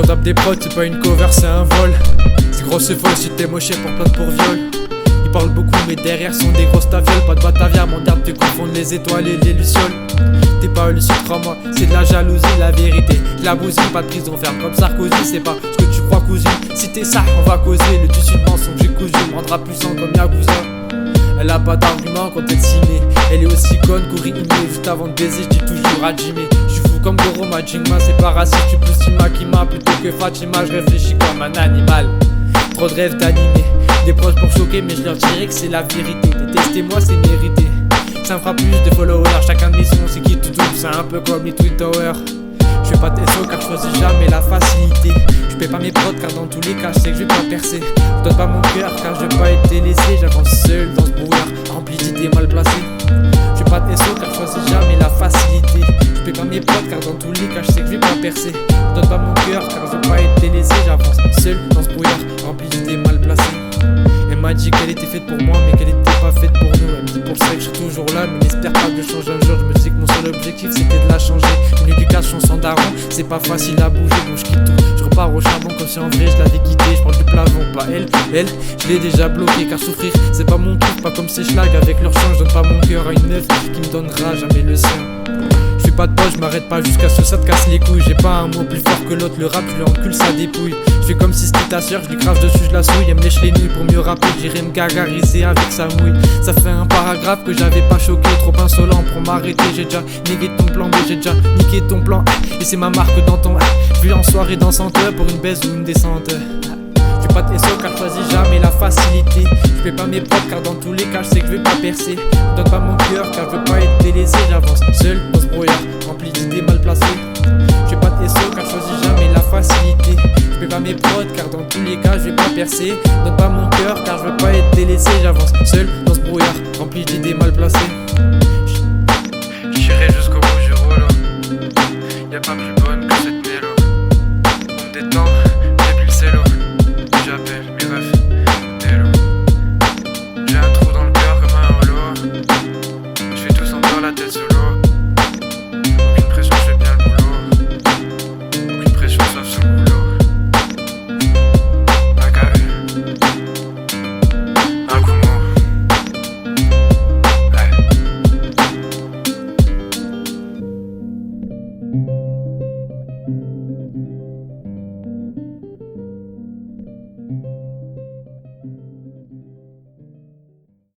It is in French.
tape des prods, c'est pas une cover, c'est un vol. C'est gros, c'est faux, si t'es moché pour plainte pour viol. Ils parlent beaucoup mais derrière sont des grosses tafioles. Pas de batavière, mon diable te confondent les étoiles et les lucioles. T'es pas lucide, crois-moi, c'est de la jalousie, la vérité. La bousille, pas de prison ferme comme Sarkozy. C'est pas ce que tu crois, cousine. Si t'es ça, on va causer. Le dessus de mensonge, j'ai cousu, me rendra puissant comme Yakuza. Elle a pas d'argument quand elle ciné. Elle est aussi conne qu'Uri Ine. Juste avant de baiser, je dis toujours à Jimmy. J'suis fou comme Goro Majima, c'est pas raciste, j'suis plus Simakima plutôt que Fatima. J'réfléchis comme un animal. Trop de rêves d'animé. Des proches pour choquer, mais je leur dirais que c'est la vérité. Détestez-moi, c'est mérité. Ça me fera plus de followers. Chacun de mes sons, c'est qui tout double. C'est un peu comme les Twin Towers. Je fais pas de SO car je choisis jamais la facilité. Je paie pas mes prods car dans tous les cas je sais que je vais pas percer. Je donne pas mon cœur car je veux pas être délaissé. J'avance seul dans ce brouillard rempli d'idées mal placées. Je fais pas de SO car je choisis jamais la facilité. Je paie pas mes prods car dans tous les cas je sais que je vais pas percer. Je donne pas mon cœur car je veux pas être délaissé. J'avance seul dans ce brouillard rempli d'idées mal placées. Elle m'a dit qu'elle était faite pour moi mais qu'elle était pas faite pour nous. Elle me dit pour ça que je suis toujours là mais n'espère pas que je change un jour. Je me dis que mon seul objectif c'était de la changer. Une éducation sans daron, c'est pas facile à bouger donc je quitte tout. Je repars au charbon comme si en vrai je l'avais quitté. Je parle du plafond, pas elle, je l'ai déjà bloqué car souffrir c'est pas mon truc. Pas comme ces schlags avec leur chant, je donne pas mon cœur à une meuf qui me donnera jamais le sien. Je fais pas de poche, je m'arrête pas jusqu'à ce que ça te casse les couilles. J'ai pas un mot plus fort que l'autre, le rap je lui encule sa dépouille. Je fais comme si c'était ta soeur, je lui crache dessus, je la souille. Elle me lèche les nuits pour mieux rapper, j'irai me gargariser avec sa mouille. Ça fait un paragraphe que j'avais pas choqué, trop insolent pour m'arrêter. J'ai déjà négué ton plan B, j'ai déjà niqué ton plan A. Et c'est ma marque dans ton A. Vu en soirée dansante pour une baisse ou une descente. Je fais pas de SO car je choisis jamais la facilité. Je fais pas mes prods car dans tous les cas je sais que je vais pas percer. Je donne pas mon cœur car je veux pas être délaissé. J'avance seul dans ce brouillard rempli d'idées mal placées. Je fais pas de SO car je choisis jamais la facilité. Je fais pas mes prods car dans tous les cas je vais pas percer. Je donne pas mon cœur car je veux pas être délaissé. J'avance seul dans ce brouillard rempli d'idées mal placées. J'irai jusqu'au bout, je roule. Y'a pas plus bonne